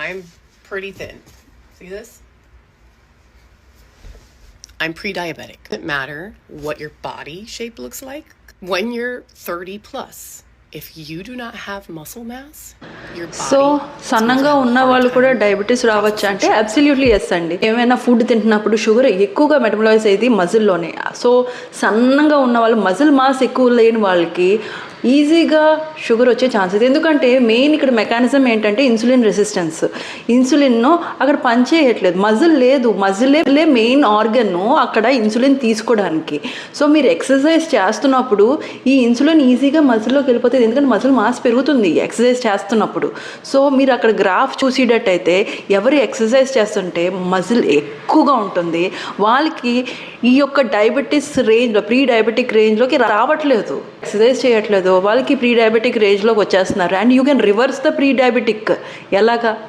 I'm pretty thin. See this? I'm pre-diabetic. It doesn't matter what your body shape looks like. When you're 30 plus, if you do not have muscle mass, your body so సన్నంగా ఉన్న వాళ్ళు కూడా diabetes రావచ్చు అంటే absolutely yes అండి. ఏమైనా food తింటున్నప్పుడు sugar ఎక్కువగా మెటబలైజ్ అయ్యేది మజిల్లోనే. సో సన్నంగా ఉన్న వాళ్ళు, మజిల్ మాస్ ఎక్కువ లేని వాళ్ళకి ఈజీగా షుగర్ వచ్చే ఛాన్సెస్. ఎందుకంటే మెయిన్ ఇక్కడ మెకానిజం ఏంటంటే ఇన్సులిన్ రెసిస్టెన్స్. ఇన్సులిన్ను అక్కడ పనిచేయట్లేదు, మజిల్ లేదు, మజిలే మెయిన్ ఆర్గన్ అక్కడ ఇన్సులిన్ తీసుకోవడానికి. సో మీరు ఎక్సర్సైజ్ చేస్తున్నప్పుడు ఈ ఇన్సులిన్ ఈజీగా మజిల్లోకి వెళ్ళిపోతుంది, ఎందుకంటే మజిల్ మాస్ పెరుగుతుంది ఎక్సర్సైజ్ చేస్తున్నప్పుడు. సో మీరు అక్కడ గ్రాఫ్ చూసేటట్టయితే ఎవరు ఎక్సర్సైజ్ చేస్తుంటే మజిల్ ఎక్కువగా ఉంటుంది, వాళ్ళకి ఈ యొక్క డయాబెటీస్ రేంజ్లో, ప్రీ డయాబెటిక్ రేంజ్లోకి రావట్లేదు. ఎక్సర్సైజ్ చేయట్లేదు, వాళ్ళకి ప్రీ డయాబెటిక్ రేంజ్లోకి వచ్చేస్తున్నారు. And you can reverse the pre diabetic. ఎలాగా?